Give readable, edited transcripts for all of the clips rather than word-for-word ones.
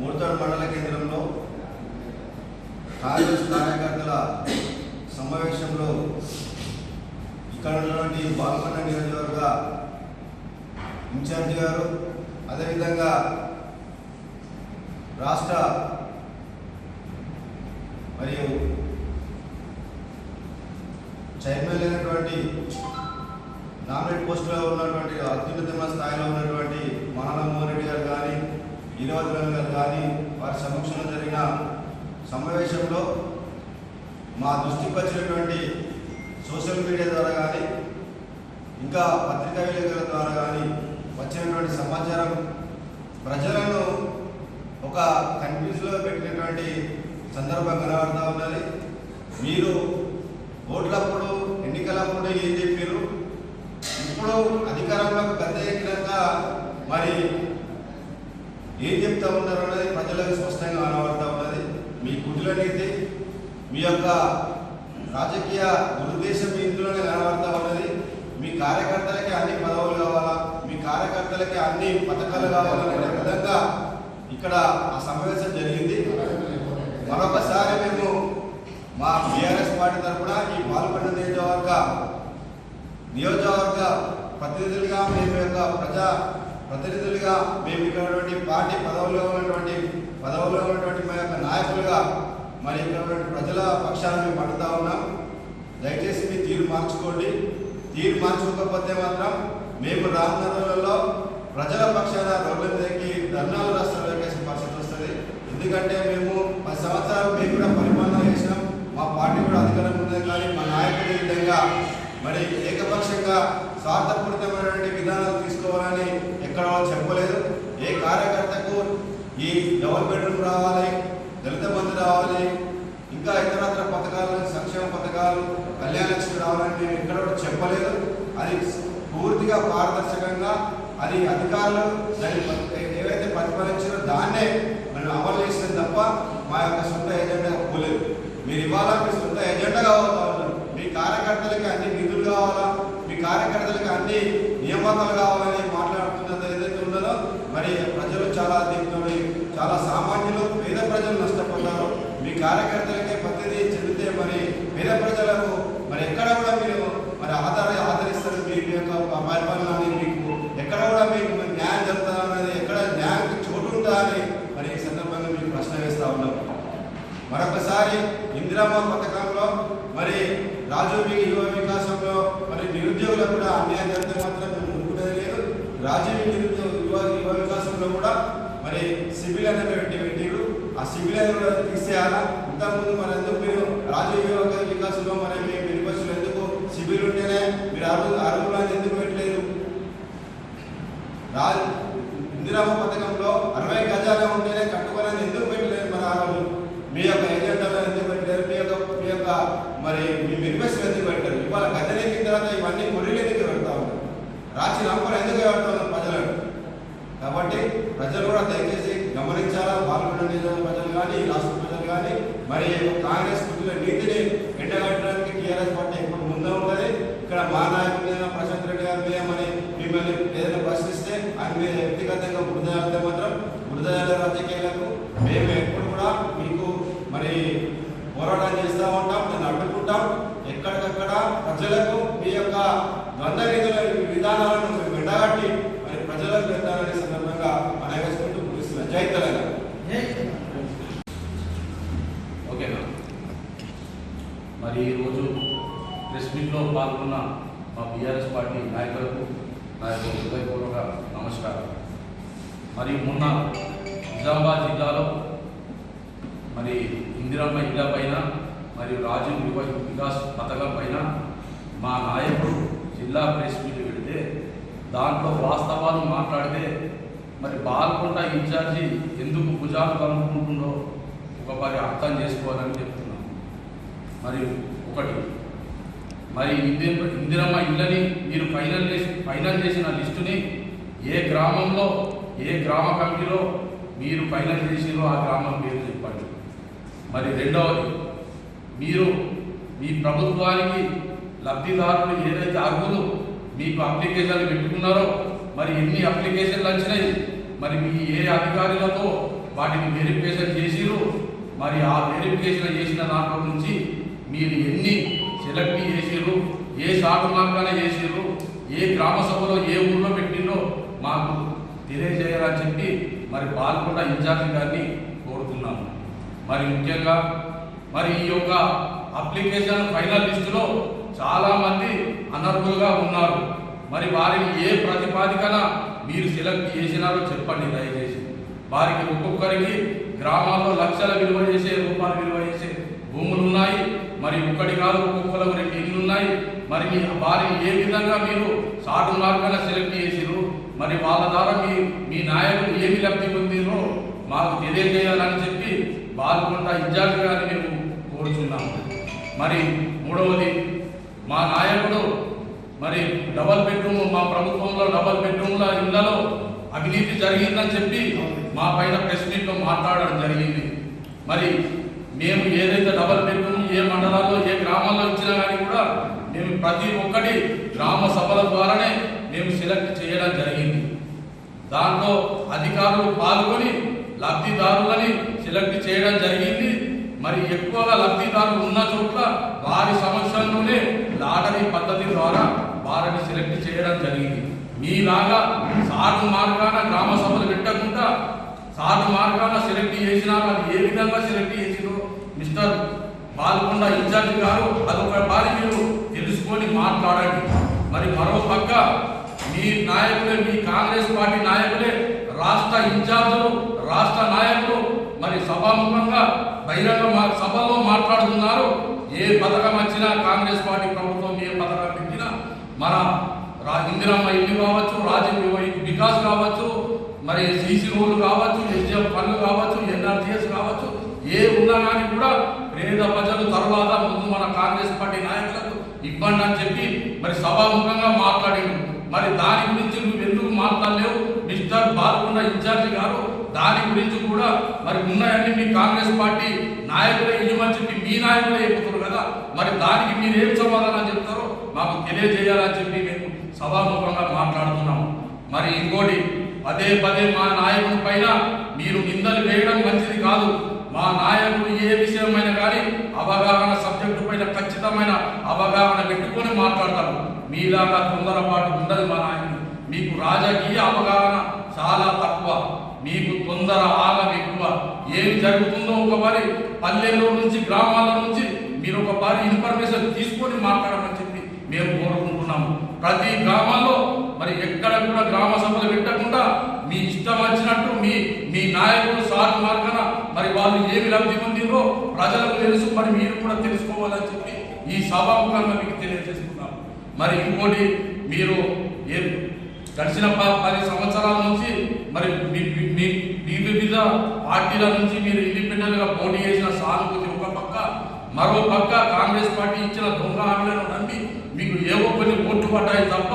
మూర్తాడు మండల కేంద్రంలో కాంగ్రెస్ కార్యకర్తల సమావేశంలో ఇక్కడ ఉన్నటువంటి బాల్కొండ నియోజకవర్గ ఇన్ఛార్జి గారు, అదేవిధంగా రాష్ట్ర మరియు చైర్మన్ అయినటువంటి నామినేట్ పోస్టులో ఉన్నటువంటి అత్యున్నతమైన స్థాయిలో ఉన్నటువంటి మోహన్ రెడ్డి గారు కానీ, ఈరవద్రన్ గారు కానీ వారి సమక్షంలో జరిగిన సమావేశంలో మా దృష్టికి వచ్చినటువంటి సోషల్ మీడియా ద్వారా కానీ, ఇంకా పత్రికా విలేకరుల ద్వారా కానీ వచ్చినటువంటి సమాచారం ప్రజలను ఒక కన్ఫ్యూజ్లో పెట్టినటువంటి సందర్భం కనబడుతూ ఉన్నది. మీరు ఓట్లప్పుడు ఎన్నికలప్పుడు ఏం చెప్పారు, ఇప్పుడు అధికారంలోకి గద్దె ఎక్కినాక మరి ఏం చెప్తా ఉన్నారు అనేది ప్రజలకు స్పష్టంగా కనబడుతూ ఉన్నది. మీ కుటిల నీతి, మీ యొక్క రాజకీయ దురుద్దేశం ఇందులోనే కనబడుతూ ఉన్నది. మీ కార్యకర్తలకి అన్ని పదవులు కావాలా, మీ కార్యకర్తలకి అన్ని పథకాలు కావాలనే విధంగా ఇక్కడ ఆ సమావేశం జరిగింది. మరొకసారి మేము మా బీఆర్ఎస్ పార్టీ తరఫున ఈ బాల్కొండ నియోజకవర్గ ప్రతినిధులుగా, మేము యొక్క ప్రజా ప్రతినిధులుగా, మేము ఇక్కడ పార్టీ పదవుల్లో ఉన్నటువంటి మా యొక్క నాయకులుగా మరి ఇక్కడ ప్రజల పక్షాన్ని మేము పడుతూ ఉన్నాం. దయచేసి మీ తీరు మార్చుకోండి. తీరు మార్చుకోకపోతే మాత్రం మేము రానున్న రోజుల్లో ప్రజల పక్షాన రోడ్ల మీదకి ధర్నాలు రాష్ట్రాలు వేసే పరిస్థితి వస్తుంది. ఎందుకంటే మేము 10 సంవత్సరాలు మేము కూడా పరిపాలన చేసినాం, మా పార్టీ కూడా అధికారం ఉన్నది. కానీ మా నాయకులు ఈ విధంగా మరి ఏకపక్షంగా స్వార్థపూరితమైనటువంటి విధానాలు తీసుకోవాలని ఎక్కడ చెప్పలేదు. ఏ కార్యకర్తకు ఈ డబుల్ బెడ్రూమ్ రావాలి, దళిత బంధు రావాలి, ఇంకా ఇతరత్ర పథకాలు, సంక్షేమ పథకాలు, కళ్యాణ లక్ష్మి రావాలని మేము ఎక్కడ కూడా చెప్పలేదు. అది పూర్తిగా పారదర్శకంగా అది అధికారులు దాన్ని ఏవైతే ప్రతిఫలించారో దాన్నే మనం అమలు చేసేది తప్ప మా యొక్క సొంత ఎజెండా పోలేదు. మీరు ఇవాళ మీ సొంత ఎజెండాగా అవుతా ఉన్నారు. మీ కార్యకర్తలకి అన్ని నిధులు కావాలా, మీ కార్యకర్తలకి అన్ని నియామకాలు కావాలని మాట్లాడుతున్నది ఏదైతే ఉన్నదో మరి ప్రజలు చాలా దీంట్లో చాలా సామాన్యులు, పేద ప్రజలు నష్టపోతారు. మీ కార్యకర్తలకే ప్రతిదీ చెందితే మరి పేద ప్రజలకు మరి ఎక్కడ కూడా మీరు మరి ఆదరిస్తారు. మీ యొక్క పరిపాలనని మీకు ఎక్కడ కూడా మీకు న్యాయం జరుగుతుందా అనేది, ఎక్కడ న్యాయానికి చోటు ఉంటుందా అని మరి ఈ సందర్భంగా మీకు ప్రశ్న వేస్తూ ఉన్నాం. మరొకసారి ఇందిరమ్మ పథకంలో మరి రాజీవ్ యువ వికాసంలో మరి నిరుద్యోగులకు కూడా అన్యాయం జరిగితే మాత్రం మేము అనుకునేది లేదు. రాజీవ్ యువ వికాసంలో కూడా మరి సివిల్ అనేది పెట్టిరు. ఆ సివిల్ అనేది కూడా తీసేయాలా. ఇంతకుముందు మరి ఎందుకు మీరు రాజీవ్ యువ వికాసంలో మరి మేము వెనుకొచ్చిన ఎందుకు సివిల్ ఉంటేనే మీరు అరువులు అని ఎందుకు పెట్టలేదు? ఇందిరమ్మ పథకంలో 60 గజాలు ఉంటేనే కట్టుకోవాలని ఎందుకు పెట్టలేదు? మరి ఆ రోజు మీ యొక్క ఏజెండాలో ఎందుకు పెట్టారు? మీ యొక్క మరి మీ రిక్వెస్ట్ ఎందుకు పెట్టారు? ఇవాళ గద్దెనెక్కిన తర్వాత ఇవన్నీ మురిలు ఎందుకు పెడతా ఉంటారు? రాచి నంపలు ఎందుకు పెడతా ఉన్నారు ప్రజలను? కాబట్టి ప్రజలు కూడా దయచేసి గమనించాలా. బాల్కొండ నియోజకవర్గ ప్రజలు కానీ, రాష్ట్ర ప్రజలు కానీ మరి కాంగ్రెస్ కుటుంబ నీతిని ఎండగట్టడానికి టీఆర్ఎస్ పార్టీ ఎప్పుడు ముందే ఉంటుంది. ఇక్కడ మా నాయకుడు ప్రశాంత్ రెడ్డి గారి మీద మరి మిమ్మల్ని ఏదైనా ప్రశ్నిస్తే ఆయన మీద వ్యక్తిగతంగా బురద మాత్రం బురద రాజకీయాలకు మేము ఎప్పుడు కూడా మీకు మరి పోరాటం చేస్తూ ఉంటాం, దాన్ని అడ్డుకుంటాం. ఎక్కడికక్కడ ప్రజలకు మీ యొక్క ద్వంద్వ నిధుల విధానాలను మేము ఎండగట్టి మరి ప్రజలకు వెళ్తారనే సందర్భంగా అనేకసుకుంటూ ముగిస్తున్నా. జై తెలంగాణ. ఓకేనా? మరి ఈరోజు ప్రెస్ మీట్లో పాల్గొన్న మా బీఆర్ఎస్ పార్టీ నాయకులకు నా యొక్క హృదయపూర్వక నమస్కారం. మరి మొన్న నిజామాబాద్ జిల్లాలో మరి ఇందిరమ్మ ఇళ్ల పైన మరియు రాజీవ్ యువ వికాస్ పథకం పైన మా నాయకుడు జిల్లా ప్రెస్ మీట్ పెడితే దాంట్లో వాస్తవాలు మాట్లాడితే మరి బాల్కొండ ఇన్ఛార్జి ఎందుకు భుజాలు కనుక్కుంటుందో ఒకసారి అర్థం చేసుకోవాలని చెప్తున్నాను. మరి ఒకటి, మరి ఇందిరమ్మ ఇళ్ళని మీరు ఫైనల్ చేసిన లిస్టుని ఏ గ్రామంలో ఏ గ్రామ కమిటీలో మీరు ఫైనల్ చేసిరో ఆ గ్రామం పేరు చెప్పండి. మరి రెండవది, మీరు మీ ప్రభుత్వానికి లబ్ధిదారులు ఏదైతే అర్హులు మీకు అప్లికేషన్లు పెట్టుకున్నారో మరి ఎన్ని అప్లికేషన్లు వచ్చినాయి, మరి మీ ఏ అధికారులతో వాటిని వెరిఫికేషన్ చేసిరు. మరి ఆ వెరిఫికేషన్ చేసిన దాంట్లో నుంచి మీరు ఎన్ని సెలెక్ట్ చేసిరు, ఏ షార్ట్ మార్గానే చేసిరు, ఏ గ్రామ సభలో ఏ ఊళ్ళో పెట్టిందో మాకు తెలియజేయాలని చెప్పి మరి పాల్గొండ ఇన్ఛార్జి గారిని కోరుతున్నాము. మరి ముఖ్యంగా మరి ఈ యొక్క అప్లికేషన్ ఫైనల్ లిస్టులో చాలామంది అనర్హులుగా ఉన్నారు. మరి వారిని ఏ ప్రతిపాదికన మీరు సెలెక్ట్ చేసినారో చెప్పండి దయచేసి. వారికి ఒక్కొక్కరికి గ్రామాల్లో లక్షల విలువ చేసే రూపాయలు విలువ చేసే భూములు ఉన్నాయి. మరి ఒక్కటి కాదు, ఒక్కొక్కరికి 2 ఇళ్ళు ఉన్నాయి. మరి వారిని ఏ విధంగా మీరు షార్ట్ మార్గాన సెలెక్ట్ చేసిరు, మరి వాళ్ళ ద్వారా మీ నాయకులు ఏమి లబ్ధి పొందిరో మాకు తెలియజేయాలని చెప్పి పాల్గొండ ఇన్ఛార్జి గారిని మేము కోరుచున్నాము. మరి మూడవది, మా నాయకుడు మరి డబల్ బెడ్రూమ్, మా ప్రభుత్వంలో డబల్ బెడ్రూమ్ల ఇళ్లలో అవినీతి జరిగిందని చెప్పి మా పైన ప్రెస్ మీట్లో మాట్లాడడం జరిగింది. మరి మేము ఏదైతే డబల్ బెడ్రూమ్ ఏ మండలాల్లో ఏ గ్రామాల్లో ఇచ్చినా కానీ కూడా మేము ప్రతి ఒక్కటి గ్రామ సభల ద్వారానే మేము సెలెక్ట్ చేయడం జరిగింది. దాంట్లో అధికారులు పాల్గొని లబ్ధిదారులని సెలెక్ట్ చేయడం జరిగింది. మరి ఎక్కువగా లబ్ధిదారులు ఉన్న చోట్ల వారి సమక్షంలోనే లాటరీ పద్ధతి ద్వారా వారిని సెలెక్ట్ చేయడం జరిగింది. మీలాగా షార్ట్ మార్గాన గ్రామ సభలు పెట్టకుండా షార్ట్ మార్గాన సెలెక్ట్ చేసినారు. అది ఏ విధంగా సెలెక్ట్ చేసినో మిస్టర్ పాల్గొండ ఇన్ఛార్జి గారు అదొక బారి మీరు తెలుసుకొని మాట్లాడండి. మరి మరో పక్క మీ నాయకులే, మీ కాంగ్రెస్ పార్టీ నాయకులే, రాష్ట్ర ఇన్ఛార్జులు, రాష్ట్ర నాయకులు మరి సభాముఖంగా బహిరంగ సభలో మాట్లాడుతున్నారు. ఏ పథకం వచ్చినా కాంగ్రెస్ పార్టీ ప్రభుత్వం ఏ పథకం పెట్టినా మన ఇందిరమ్మ ఇల్లు కావచ్చు, రాజీవ్ వికాస్ కావచ్చు, మరి సీసీ రోడ్లు కావచ్చు, ఎస్డిఎఫ్ ఫండ్లు కావచ్చు, ఎన్ఆర్జీఎస్ కావచ్చు, ఏ ఉన్నా కానీ కూడా పేద ప్రజలు తర్వాత ముందు మన కాంగ్రెస్ పార్టీ నాయకులకు ఇబ్బంది అని చెప్పి మరి సభాముఖంగా మాట్లాడిండు. మరి దాని గురించి నువ్వు ఎందుకు మాట్లాడలేవు మిస్టర్ పాల్గొండ ఇన్ఛార్జి గారు? దాని గురించి కూడా మరి ఉన్నాయని మీ కాంగ్రెస్ పార్టీ నాయకులే ఇవ్వమని చెప్పి మీ నాయకులే చెబుతారు కదా. మరి దానికి మీరు ఏం సమాధానం చెప్తారో మాకు తెలియజేయాలని చెప్పి మేము సభాముఖంగా మాట్లాడుతున్నాము. మరి ఇంకోటి, పదే పదే మా నాయకుడి పైన మీరు నిందలు వేయడం మంచిది కాదు. మా నాయకుడు ఏ విషయమైనా కానీ అవగాహన సబ్జెక్టు పైన ఖచ్చితమైన అవగాహన పెట్టుకొని మాట్లాడతారు. మీలాగా తొందరపాటు ఉండదు మా నాయకుడు. మీకు రాజకీయ అవగాహన చాలా తక్కువ, మీకు తొందర ఆగం ఎక్కువ. ఏమి జరుగుతుందో ఒకసారి పల్లెల్లో నుంచి గ్రామాల నుంచి మీరు ఒకసారి ఇన్ఫర్మేషన్ తీసుకొని మాట్లాడమని చెప్పి మేము కోరుకుంటున్నాము. ప్రతి గ్రామాల్లో మరి ఎక్కడ కూడా గ్రామ సభలు పెట్టకుండా మీ ఇష్టం వచ్చినట్టు మీ నాయకులు షార్ట్ మార్గన మరి వాళ్ళు ఏమి లబ్ధి పొందిందో ప్రజలకు తెలుసు. మరి మీరు కూడా తెలుసుకోవాలని చెప్పి ఈ సభాముఖంగా మీకు తెలియజేస్తున్నాం. మరి ఇంకోటి, మీరు గడిచిన 10 సంవత్సరాల నుంచి మరి వివిధ పార్టీల నుంచి మీరు ఇండిపెండెంట్ గా పోటీ చేసిన సానుభూతి ఒక పక్క, మరో పక్క కాంగ్రెస్ పార్టీ ఇచ్చిన దొంగ హామీలను నమ్మి మీకు ఏవో కొన్ని ఓట్లు పడ్డాయి తప్ప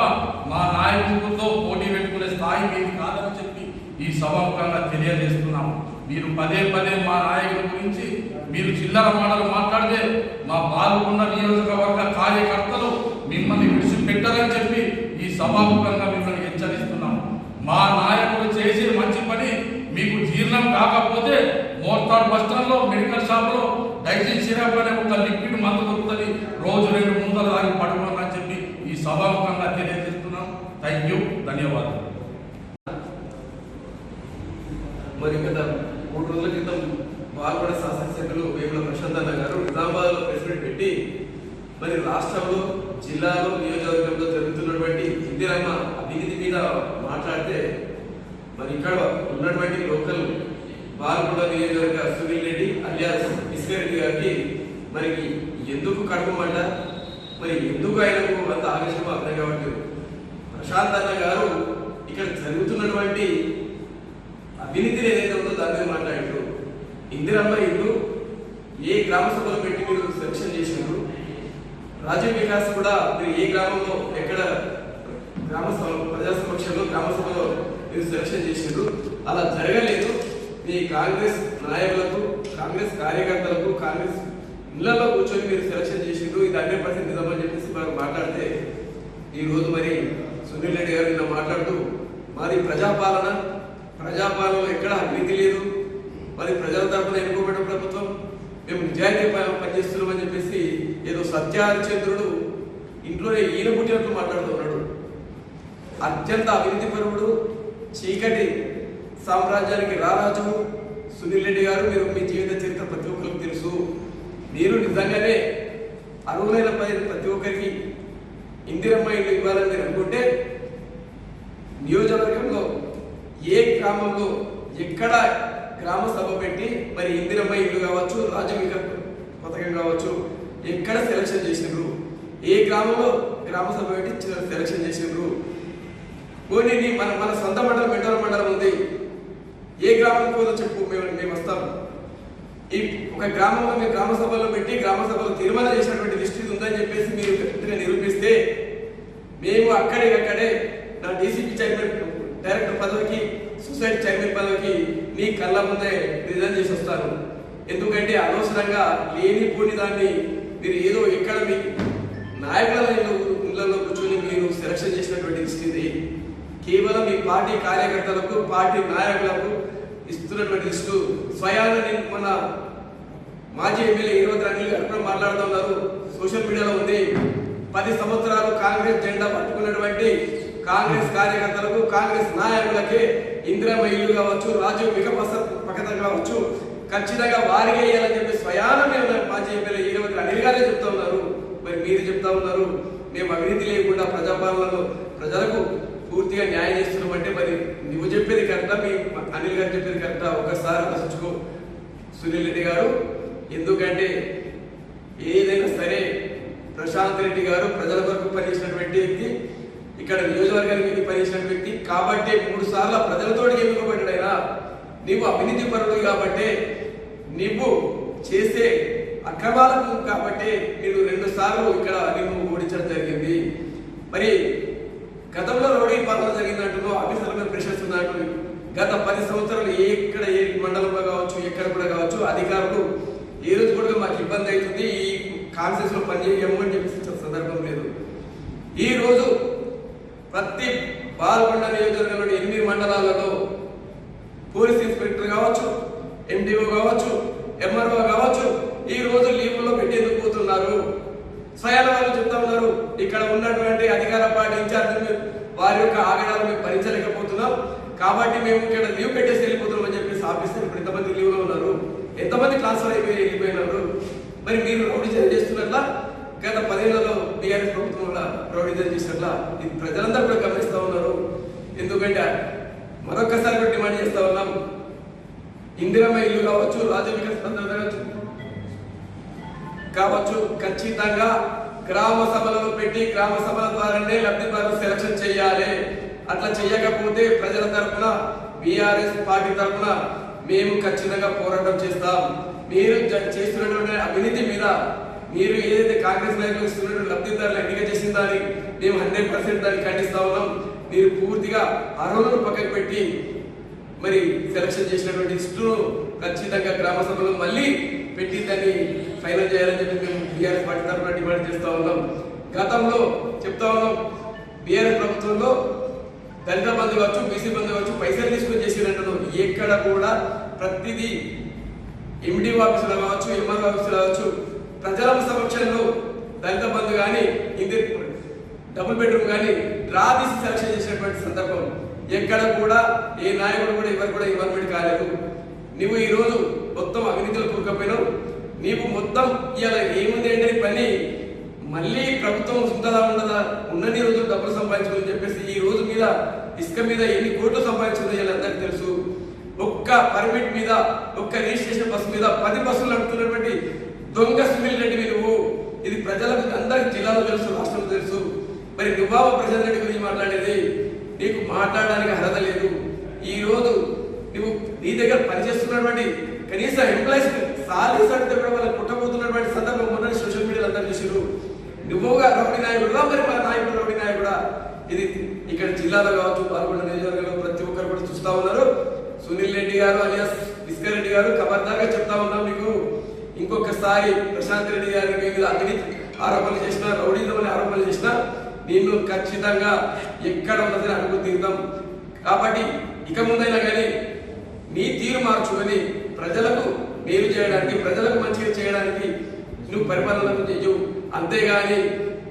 మా నాయకులతో పోటీ పెట్టుకునే స్థాయి మీది కాదని చెప్పి ఈ సభాముఖంగా తెలియజేస్తున్నాము. మీరు పదే పదే మా నాయకుల గురించి మీరు చిల్లర మాటలు మాట్లాడితే మా పాల్గొన్న నియోజకవర్గ కార్యకర్తలు మిమ్మల్ని విడిచిపెట్టారని చెప్పి ఈ సభాముఖంగా మిమ్మల్ని హెచ్చరిస్తున్నాము. మా నాయకులు చేసే మంచి పని మీకు జీర్ణం కాకపోతే మోర్తాడ్ బస్టాండ్లో మెడికల్ షాప్లో డైజిన్ సిరప్ అనే ఒక లిక్విడ్ మందు దొరుకుతుంది, రోజు 2 ముందలు దాగి పడుకోవాలని చెప్పి ఈ సభాముఖంగా తెలియజేస్తున్నాం. థ్యాంక్ యూ, ధన్యవాదాలు. మరి గత 3 రోజుల క్రితం పాల్గొన శాసనసభ్యులు వేముల ప్రశాంత్ అన్న గారు నిజామాబాద్లో ప్రెస్ మీట్ పెట్టి మరి రాష్ట్రంలో, జిల్లాలో, నియోజకవర్గంలో జరుగుతున్నటువంటి ఇందిరమ్మ అవినీతి మీద మాట్లాడితే మరి ఇక్కడ ఉన్నటువంటి లోకల్ పాల్గొండ నియోజకవర్గ సునీల్ రెడ్డి అలియాస్ ఇస్మిరెడ్డి గారికి మరి ఎందుకు కడపమంట, మరి ఎందుకు ఆయనకు అంత ఆవేశం అర్థం కాబట్టి ప్రశాంత్ అన్న గారు ఇక్కడ జరుగుతున్నటువంటి అవినీతిని ఏదైతే ఉందో దాని మీద మాట్లాడారు. ఇందిరమ్మ ఇల్లు ఏ గ్రామ సభలో పెట్టి మీరు సెలక్షన్ చేసినారు? రాజీవ్ వికాస్ కూడా మీరు ఏ గ్రామంలో ఎక్కడ ప్రజా సమక్షంలో గ్రామ సభలో మీరు సెలక్షన్ చేసినారు? అలా జరగలేదు. మీ కాంగ్రెస్ నాయకులకు, కాంగ్రెస్ కార్యకర్తలకు, కాంగ్రెస్ ఇళ్లలో కూర్చొని మీరు సెలక్షన్ చేసిండ్రు, ఇది 100% నిజమని చెప్పేసి మనం మాట్లాడితే ఈరోజు మరి సునీల్ రెడ్డి గారు నిన్న మాట్లాడుతూ మాది ప్రజాపాలనలో ఎక్కడ అవినీతి లేదు, మరి ప్రజల తరఫున ఎన్నుకోబడిన ప్రభుత్వం, మేము నిజాయితీ పనిచేస్తున్నామని చెప్పేసి ఏదో సత్యహరిచంద్రుడు ఇంట్లోనే ఈయన పుట్టినట్లు మాట్లాడుతున్నాడు. అత్యంత అవినీతిపరుడు, చీకటి సామ్రాజ్యానికి రారాజు సునీల్ రెడ్డి గారు. మీరు మీ జీవిత చరిత్ర ప్రతి ఒక్కరికి తెలుసు. మీరు నిజంగానే అర్హులైన ప్రతి ఒక్కరికి ఇందిరమ్మ ఇల్లు ఇవ్వాలని మీరు అనుకుంటే నియోజకవర్గంలో ఏ గ్రామంలో ఎక్కడ గ్రామ సభ పెట్టి మరి ఇందిరమ్మ ఇల్లు కావచ్చు, రాజవిక పథకం కావచ్చు, ఎక్కడ సెలక్షన్ చేసినారు? ఏ గ్రామంలో గ్రామ సభ పెట్టి సెలక్షన్ చేసినారు? పోనీ మన సొంత మండలం మెండల మండలం ఉంది, ఏ గ్రామం పోదో చెప్పు, మేము వస్తాము. ఈ ఒక గ్రామంలో మేము గ్రామ సభలో పెట్టి గ్రామ సభలో తీర్మానం చేసినటువంటి లిస్ట్ ఇది ఉందని చెప్పేసి మీరు గట్టిగా నిరూపిస్తే మేము అక్కడే నా డీసీపీ చైర్మన్ డైరెక్టర్ పదవికి, సొసైటీ చైర్మన్ పదవికి నీ కళ్ళ ముందే రిజైన్ చేసి వస్తాను. ఎందుకంటే అనవసరంగా లేనిపోని దాన్ని మీరు ఏదో ఎక్కడ మీ నాయకుల ఇళ్లలో కూర్చొని మీరు సెలక్షన్ చేసినటువంటి లిస్ట్ ఇది. కేవలం మీ పార్టీ కార్యకర్తలకు, పార్టీ నాయకులకు ఇస్తున్నటువంటి లిస్టు. స్వయాన మన మాజీ ఎమ్మెల్యే ఈరోజు అనిల్ గారు కూడా మాట్లాడుతున్నారు, సోషల్ మీడియాలో ఉంది. 10 సంవత్సరాలు కాంగ్రెస్ జెండా పట్టుకున్నటువంటి కాంగ్రెస్ కార్యకర్తలకు, కాంగ్రెస్ నాయకులకి ఇందిరమ్మ ఇల్లు కావచ్చు, రాజీవ్ వికపస పథకం కావచ్చు, ఖచ్చితంగా వారికే ఇవ్వాలని చెప్పి స్వయాన మాజీ ఎమ్మెల్యే ఈరోజు అనిల్ గారే చెప్తా ఉన్నారు. మరి మీరు చెప్తా ఉన్నారు మేము అవినీతి లేకుండా ప్రజాపాలనలో ప్రజలకు పూర్తిగా న్యాయం చేస్తున్నామంటే మరి నువ్వు చెప్పేది కరెక్టా, మీ అనిల్ గారు చెప్పేది కరెక్టా? ఒకసారి ఆలోచించుకో సునీల్ రెడ్డి గారు. ఎందుకంటే ఏదైనా సరే ప్రశాంత్ రెడ్డి గారు ప్రజల వరకు పనిచేసినటువంటి వ్యక్తి, ఇక్కడ నియోజకవర్గానికి పనిచేసిన వ్యక్తి కాబట్టి 3 సార్లు ప్రజలతో ఎన్నుకోబడ్డాయినా. నీవు అవినీతి పరుడు కాబట్టి, నీవు చేసే అక్రమాలకు కాబట్టి మీరు 2 సార్లు ఇక్కడ నిన్ను ఓడించడం జరిగింది. మరి గతంలో రౌడీ పాలన జరిగిందంటూ ఆఫీసర్ల మీద ప్రెషర్స్ ఉన్నట్టు గత 10 సంవత్సరాలు ఎక్కడ ఏ మండలంలో కావచ్చు, ఎక్కడ కూడా కావచ్చు, అధికారులు ఏ రోజు కూడా మాకు ఇబ్బంది అవుతుంది, ఈ కాన్సెన్స్ లో పనిచేయము అని చెప్పి సందర్భం లేదు. ఈ రోజు ప్రతి బాల్కొండ నియోజకవర్గంలోని 8 మండలాలలో పోలీస్ ఇన్స్పెక్టర్ కావచ్చు, ఎండిఓ కావచ్చు, ఎంఆర్ఓ కావచ్చు, ఈ రోజు లీవుల్లో పెట్టేందుకు పోతున్నారు. స్వయాన వాళ్ళు చెప్తా ఉన్నారు ఇక్కడ ఉన్నటువంటి అధికార పార్టీ ఇన్ఛార్జ్ వారి యొక్క ఆగడాలు మేము భరించలేకపోతున్నాం కాబట్టి మేము ఇక్కడ లీవ్ పెట్టేసి వెళ్ళిపోతున్నాం అని చెప్పేసి ఆఫీసర్ ఇప్పుడు ఎంతమంది లీవ్లో ఉన్నారు, ఎంతమంది ట్రాన్స్ఫర్ వెళ్ళిపోయినారు. మరి మీరు రౌడీజన్ చేస్తున్నట్లా గత 10 ఏళ్లలో బీఆర్ఎస్ ప్రభుత్వంలో రౌడీజన్ చేసినట్లా ఇది ప్రజలందరూ కూడా గమనిస్తూ ఉన్నారు. ఎందుకంటే మరొకసారి కూడా డిమాండ్ చేస్తా ఉన్నాం, ఇందిరమ్మ ఇల్లు కావచ్చు, రాజీవ్ వికాస్ పథకం కావచ్చు, ఖచ్చితంగా గ్రామ సభలను పెట్టి గ్రామ సభల ద్వారానే లబ్ధిదారులు సెలక్షన్ చేయాలి. అట్లా చేయకపోతే ప్రజల తరఫున, బీఆర్ఎస్ పార్టీ తరఫున మేము ఖచ్చితంగా పోరాటం చేస్తాం. మీరు చేస్తున్నటువంటి అవినీతి మీద, మీరు ఏదైతే కాంగ్రెస్ నాయకులు ఇస్తున్నటువంటి లబ్ధిదారులు ఎన్నిక చేసిన దాన్ని మేము 100% దాన్ని ఖండిస్తా ఉన్నాం. మీరు పూర్తిగా అర్హులను పక్కకు పెట్టి మరి సెలక్షన్ చేసినటువంటి లిస్టును ఖచ్చితంగా గ్రామ సభలో మళ్ళీ పెట్టి దాన్ని ఫైనల్ చేయాలని చెప్పి మేము బీఆర్ఎస్ పార్టీ తరఫున డిమాండ్ చేస్తా ఉన్నాం. గతంలో చెప్తా ఉన్నాం, బీఆర్ఎస్ ప్రభుత్వంలో దళిత బంధు కావచ్చు, బీసీ బంధు కావచ్చు, పైసలు తీసుకొని చేసినట్టు ఎక్కడ కూడా ప్రతిదీ ఎండిఓ ఆఫీసులో కావచ్చు, ఎంఆర్ఓ ఆఫీసులో కావచ్చు, ప్రజల సమక్షంలో దళిత బంధు కానీ, ఇంటి డబుల్ బెడ్రూమ్ కానీ డ్రా తీసి సెలక్షన్ చేసినటువంటి సందర్భం ఎక్కడ కూడా ఏ నాయకుడు కూడా ఎవరు కూడా ఇన్వాల్వ్మెంట్ కాలేదు. నువ్వు ఈ రోజు మొత్తం అవినీతిలో కూరుకపోయినావు. నీవు మొత్తం ఇవాళ ఏముంది అంటే పని మళ్ళీ ప్రభుత్వం ఉంటుందా ఉండదా, ఉన్నన్ని రోజులు డబ్బులు సంపాదించుకోని చెప్పేసి ఈ రోజు మీద ఇసుక మీద ఎన్ని కోట్లు సంపాదించుకుందో ఇలా అందరికీ తెలుసు. ఒక్క పర్మిట్ మీద, ఒక్క రిజిస్ట్రేషన్ బస్సు మీద 10 బస్సులు నడుపుతున్నటువంటి దొంగ సునీల్ రెడ్డి నువ్వు. ఇది ప్రజలకు అందరికి జిల్లాలో తెలుసు, రాష్ట్రంలో తెలుసు. మరి నువ్వు ప్రజారెడ్డి రెడ్డి గురించి మాట్లాడేది, నీకు మాట్లాడడానికి అర్హత లేదు. ఈ రోజు నువ్వు నీ దగ్గర పనిచేస్తున్నటువంటి కనీసం ఎంప్లాయీస్ సాలరీస్ అడిగితే కూడా వాళ్ళకి పుట్టబోతున్నటువంటి సందర్భం మొన్న సోషల్ మీడియాలో అందరూ చూసారు. నువ్వుగా రౌడీ నాయకుడుగా, మరి మా నాయకుడు రౌడీ నాయకుడా? ఇది ఇక్కడ జిల్లాలో కావచ్చు, పాల్గొండ నియోజకవర్గంలో ప్రతి ఒక్కరు కూడా చూస్తా ఉన్నారు. సునీల్ రెడ్డి గారు అలియాస్ విస్కర్ రెడ్డి గారు ఖబర్దార్గా చెప్తా ఉన్నాం మీకు, ఇంకొకసారి ప్రశాంత్ రెడ్డి గారి మీద అవినీతి ఆరోపణలు చేసినా, రౌడీజం అనే ఆరోపణలు చేసినా నిన్ను ఖచ్చితంగా ఎక్కడ ఉన్నదని అడుగు తీరుతాం. కాబట్టి ఇక ముందైనా కానీ నీ తీరు మార్చుకొని ప్రజలకు మేలు చేయడానికి, ప్రజలకు మంచిగా చేయడానికి నువ్వు పరిపాలన చేయు. అంతేగాని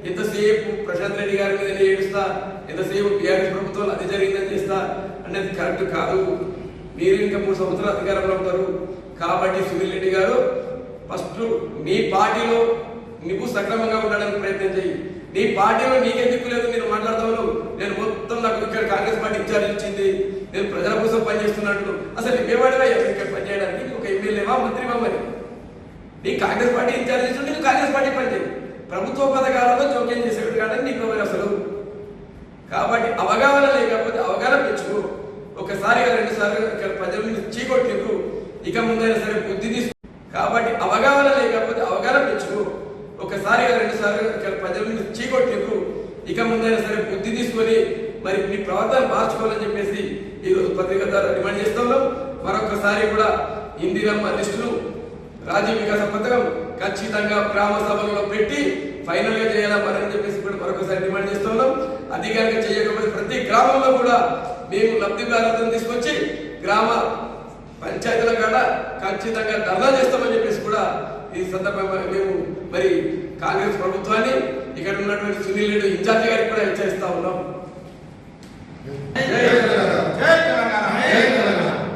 ఎంతసేపు ప్రశాంత్ రెడ్డి గారి మీద ఏడుస్తా, ఎంతసేపు టీఆర్ఎస్ ప్రభుత్వం అది జరిగిందని చేస్తా అనేది కరెక్ట్ కాదు. మీరు ఇంకా 3 సంవత్సరాలు అధికారంలో ఉంటారు కాబట్టి సునీల్ రెడ్డి గారు ఫస్ట్ మీ పార్టీలో నువ్వు సక్రమంగా ఉండడానికి ప్రయత్నం చేయి. నీ పార్టీలో నీకే దిక్కు లేదు, నేను మాట్లాడతాను. నేను మొత్తం నాకు ఇక్కడ కాంగ్రెస్ పార్టీ ఇన్ఛార్జ్ ఇచ్చింది, నేను ప్రజల కోసం పనిచేస్తున్నట్లు. అసలు నువ్వేవాడివా ఇక్కడ పనిచేయడానికి? నువ్వు ఒక ఎమ్మెల్యేవా, మంత్రివా? మరి నీ కాంగ్రెస్ పార్టీ ఇన్ఛార్జ్ ఇచ్చి నేను కాంగ్రెస్ పార్టీ పనిచేయి. ప్రభుత్వ పథకాలలో జోక్యం చేసేవాడు కానీ నీకు ఎవరు అసలు? కాబట్టి అవగాహన లేకపోతే అవగాహన పెంచుకో. ఒకసారిగా 2 సార్లు ఇక్కడ ప్రజల మీద చీకొట్టిండ్రు, ఇక ముందైనా సరే బుద్ధి తీసు. కాబట్టి అవగాహన లేకపోతే అవగాహన పెంచుకో. ఒకసారిగా 2 సార్లు ఇక్కడ ప్రజల మీద చీకొట్టిండ్రు, ఇక ముందైనా సరే బుద్ధి తీసుకొని మరి మీ ప్రవర్తన మార్చుకోవాలని చెప్పేసి ఈరోజు పత్రిక ద్వారా డిమాండ్ చేస్తున్నాం. మరొకసారి కూడా ఇందిరమ్మ లిస్టులు, రాజీవ్ వికాస పథకం ఖచ్చితంగా గ్రామ సభలలో పెట్టి ఫైనల్ గా చేయాలని చెప్పేసి కూడా మరొకసారి డిమాండ్ చేస్తున్నాం. అది కనుక చేయకపోతే ప్రతి గ్రామంలో కూడా మేము లబ్ధిదారులను తీసుకొచ్చి గ్రామ పంచాయతీల కాడ ఖచ్చితంగా ధర్నా చేస్తామని చెప్పేసి కూడా ఈ సందర్భంగా మేము మరి కాంగ్రెస్ ప్రభుత్వాన్ని, ఇక్కడ ఉన్నటువంటి సునీల్ రెడ్డి ఇన్ఛార్జి గారికి కూడా హెచ్చరిస్తా ఉన్నాం.